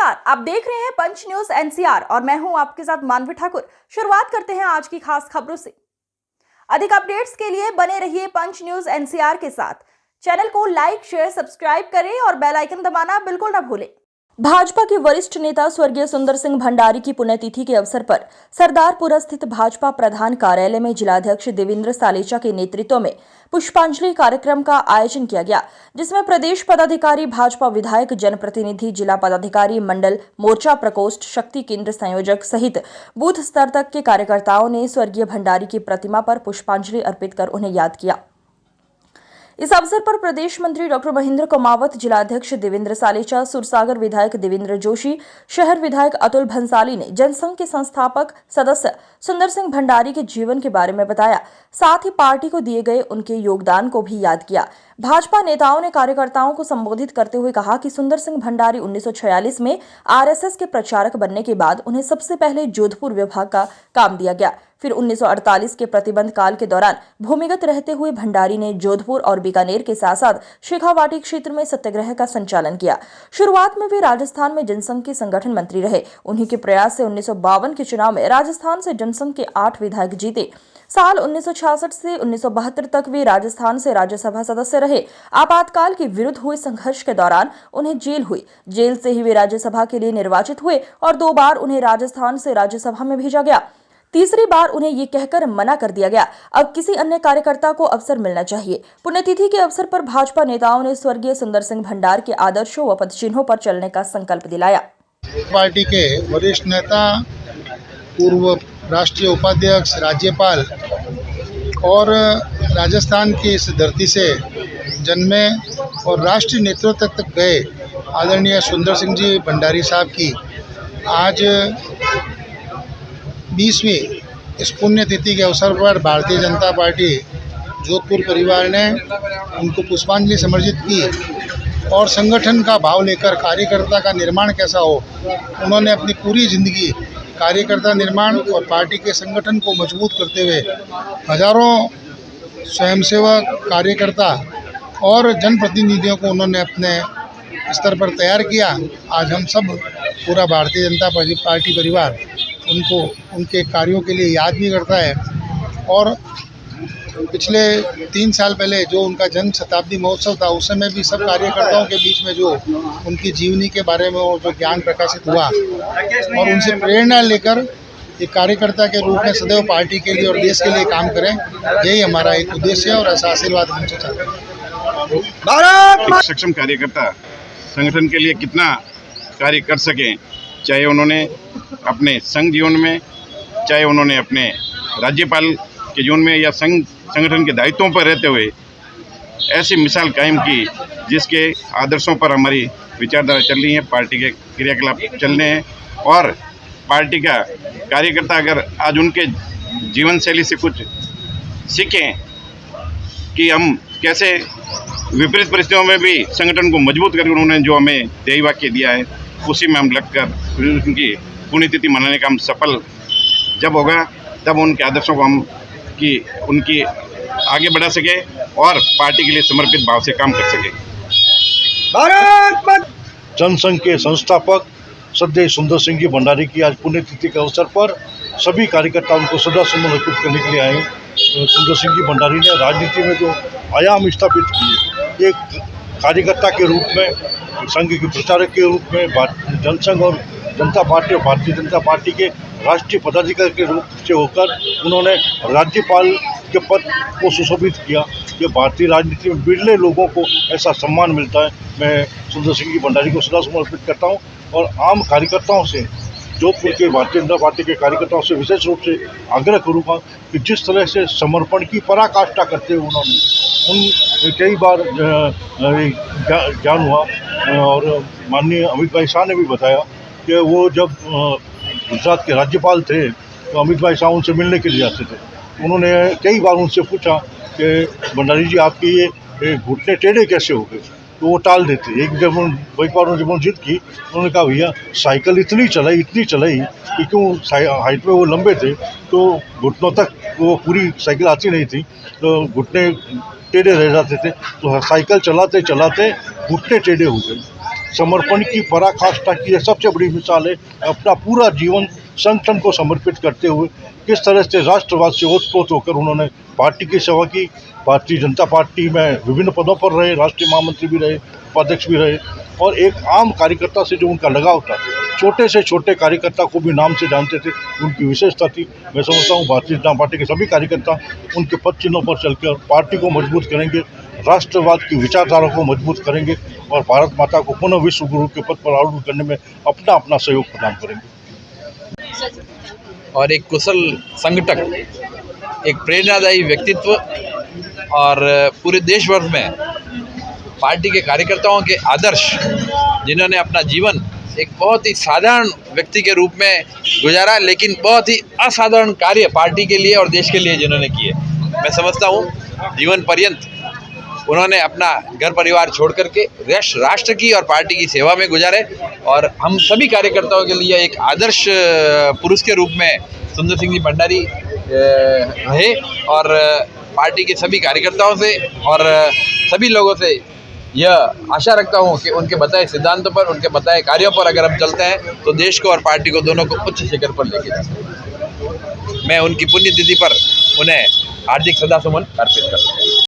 नमस्कार, आप देख रहे हैं पंच न्यूज एनसीआर और मैं हूं आपके साथ मानवी ठाकुर। शुरुआत करते हैं आज की खास खबरों से। अधिक अपडेट्स के लिए बने रहिए पंच न्यूज एनसीआर के साथ। चैनल को लाइक, शेयर, सब्सक्राइब करें और बेल आइकन दबाना बिल्कुल ना भूलें। भाजपा के वरिष्ठ नेता स्वर्गीय सुंदर सिंह भंडारी की पुण्यतिथि के अवसर पर सरदारपुरा स्थित भाजपा प्रधान कार्यालय में जिलाध्यक्ष देवेंद्र सालेचा के नेतृत्व में पुष्पांजलि कार्यक्रम का आयोजन किया गया, जिसमें प्रदेश पदाधिकारी, भाजपा विधायक, जनप्रतिनिधि, जिला पदाधिकारी, मंडल, मोर्चा प्रकोष्ठ, शक्ति केंद्र संयोजक सहित बूथ स्तर तक के कार्यकर्ताओं ने स्वर्गीय भंडारी की प्रतिमा पर पुष्पांजलि अर्पित कर उन्हें याद किया। इस अवसर पर प्रदेश मंत्री डॉक्टर महेंद्र कमावत, जिलाध्यक्ष देवेंद्र सालेचा, सुरसागर विधायक देवेंद्र जोशी, शहर विधायक अतुल भंसाली ने जनसंघ के संस्थापक सदस्य सुंदर सिंह भंडारी के जीवन के बारे में बताया। साथ ही पार्टी को दिए गए उनके योगदान को भी याद किया। भाजपा नेताओं ने कार्यकर्ताओं को संबोधित करते हुए कहा कि सुंदर सिंह भंडारी 1946 में आरएसएस के प्रचारक बनने के बाद उन्हें सबसे पहले जोधपुर विभाग का काम दिया गया। फिर 1948 के प्रतिबंध काल के दौरान भूमिगत रहते हुए भंडारी ने जोधपुर और बीकानेर के साथ साथ शेखावाटी क्षेत्र में सत्याग्रह का संचालन किया। शुरुआत में वे राजस्थान में जनसंघ के संगठन मंत्री रहे। उन्हीं के प्रयास से 1952 के चुनाव में राजस्थान से जनसंघ के 8 विधायक जीते। साल 1966 से 1972 तक वे राजस्थान से राज्यसभा सदस्य रहे। आपातकाल के विरुद्ध हुए संघर्ष के दौरान उन्हें जेल हुई। जेल से ही वे राज्यसभा के लिए निर्वाचित हुए और 2 बार उन्हें राजस्थान से राज्यसभा में भेजा गया। तीसरी बार उन्हें ये कहकर मना कर दिया गया, अब किसी अन्य कार्यकर्ता को अवसर मिलना चाहिए। पुण्यतिथि के अवसर पर भाजपा नेताओं ने स्वर्गीय सुंदर सिंह भंडार के आदर्शों व पदचिन्हों पर चलने का संकल्प दिलाया। पार्टी के वरिष्ठ नेता, पूर्व राष्ट्रीय उपाध्यक्ष, राज्यपाल और राजस्थान की इस धरती से जन्मे और राष्ट्रीय नेतृत्व तक गए आदरणीय सुंदर सिंह जी भंडारी साहब की आज 20वीं इस पुण्यतिथि के अवसर पर भारतीय जनता पार्टी जोधपुर परिवार ने उनको पुष्पांजलि समर्पित की और संगठन का भाव लेकर कार्यकर्ता का निर्माण कैसा हो, उन्होंने अपनी पूरी जिंदगी कार्यकर्ता निर्माण और पार्टी के संगठन को मजबूत करते हुए हजारों स्वयंसेवक, कार्यकर्ता और जनप्रतिनिधियों को उन्होंने अपने स्तर पर तैयार किया। आज हम सब पूरा भारतीय जनता पार्टी परिवार उनको उनके कार्यों के लिए याद भी करता है। और पिछले 3 साल पहले जो उनका जन्म शताब्दी महोत्सव था, उस समय भी सब कार्यकर्ताओं के बीच में जो उनकी जीवनी के बारे में जो ज्ञान प्रकाशित हुआ और उनसे प्रेरणा लेकर एक कार्यकर्ता के रूप में सदैव पार्टी के लिए और देश के लिए काम करें, यही हमारा एक उद्देश्य है और ऐसा आशीर्वाद हमसे चाहते हैं। सक्षम कार्यकर्ता संगठन के लिए कितना कार्य कर सकें, चाहे उन्होंने अपने संघ जीवन में, चाहे उन्होंने अपने राज्यपाल के जीवन में या संगठन के दायित्वों पर रहते हुए ऐसी मिसाल कायम की जिसके आदर्शों पर हमारी विचारधारा चल रही है, पार्टी के क्रियाकलाप चल रहे हैं। और पार्टी का कार्यकर्ता अगर आज उनके जीवन शैली से कुछ सीखें कि हम कैसे विपरीत परिस्थितियों में भी संगठन को मजबूत करके उन्होंने जो हमें ध्येय वाक्य दिया है, उसी में हम लगकर उनकी पुण्यतिथि मनाने का हम सफल जब होगा, तब उनके आदर्शों को हम उनकी आगे बढ़ा सके और पार्टी के लिए समर्पित भाव से काम कर सके। जनसंघ के संस्थापक सदैव सुंदर सिंह जी भंडारी की आज पुण्यतिथि के अवसर पर सभी कार्यकर्ता उनको श्रद्धासुमन अर्पित करने के लिए आए। सुंदर सिंह जी भंडारी ने राजनीति में जो आयाम स्थापित किए, एक कार्यकर्ता के रूप में, संघ के प्रचारक के रूप में, जनसंघ और जनता पार्टी और भारतीय जनता पार्टी के राष्ट्रीय पदाधिकारी के रूप से होकर उन्होंने राज्यपाल के पद को सुशोभित किया। ये भारतीय राजनीति में बिरले लोगों को ऐसा सम्मान मिलता है। मैं सुंदर सिंह जी भंडारी को श्रद्धासुमन अर्पित करता हूँ और आम कार्यकर्ताओं से, जोधपुर के भारतीय जनता पार्टी के कार्यकर्ताओं से विशेष रूप से आग्रह करूँगा कि जिस तरह से समर्पण की पराकाष्ठा करते हुए उन कई बार ज्ञान हुआ और माननीय अमित भाई शाह ने भी बताया कि वो जब गुजरात के राज्यपाल थे तो अमित भाई शाह उनसे मिलने के लिए जाते थे। उन्होंने कई बार उनसे पूछा कि भंडारी जी आपके ये घुटने टेढ़े कैसे हो गए, तो वो टाल देते। एक बार उन्होंने जिद की, उन्होंने कहा भैया साइकिल इतनी चलाई कि क्यों हाइट में वो लंबे थे तो घुटनों तक वो पूरी साइकिल आती नहीं थी, तो घुटने टेढ़े रह जाते थे, तो साइकिल चलाते चलाते घुटने टेढ़े हो गए। समर्पण की, पराकाष्ठा की यह सबसे बड़ी मिसाल है। अपना पूरा जीवन संगठन को समर्पित करते हुए किस तरह से राष्ट्रवाद से ओतप्रोत होकर उन्होंने पार्टी की सेवा की। भारतीय जनता पार्टी में विभिन्न पदों पर रहे, राष्ट्रीय महामंत्री भी रहे, उपाध्यक्ष भी रहे, और एक आम कार्यकर्ता से जो उनका लगाव था, छोटे से छोटे कार्यकर्ता को भी नाम से जानते थे, उनकी विशेषता थी। मैं समझता हूँ भारतीय जनता पार्टी के सभी कार्यकर्ता उनके पद चिन्हों पर चलकर पार्टी को मजबूत करेंगे, राष्ट्रवाद की विचारधारा को मजबूत करेंगे और भारत माता को पुनः विश्व गुरु के पद पर आरूढ़ करने में अपना अपना सहयोग प्रदान करेंगे। और एक कुशल संगठक, एक प्रेरणादायी व्यक्तित्व और पूरे देश भर में पार्टी के कार्यकर्ताओं के आदर्श, जिन्होंने अपना जीवन एक बहुत ही साधारण व्यक्ति के रूप में गुजारा, लेकिन बहुत ही असाधारण कार्य पार्टी के लिए और देश के लिए जिन्होंने किए। मैं समझता हूँ जीवन पर्यंत उन्होंने अपना घर परिवार छोड़ करके राष्ट्र की और पार्टी की सेवा में गुजारे, और हम सभी कार्यकर्ताओं के लिए एक आदर्श पुरुष के रूप में सुंदर सिंह जी भंडारी रहे। और पार्टी के सभी कार्यकर्ताओं से और सभी लोगों से यह आशा रखता हूं कि उनके बताए सिद्धांतों पर, उनके बताए कार्यों पर अगर हम चलते हैं तो देश को और पार्टी को दोनों को उच्च शिखर पर लेके जा सकते हैं। मैं उनकी पुण्यतिथि पर उन्हें हार्दिक श्रद्धासुमन अर्पित करता हूं।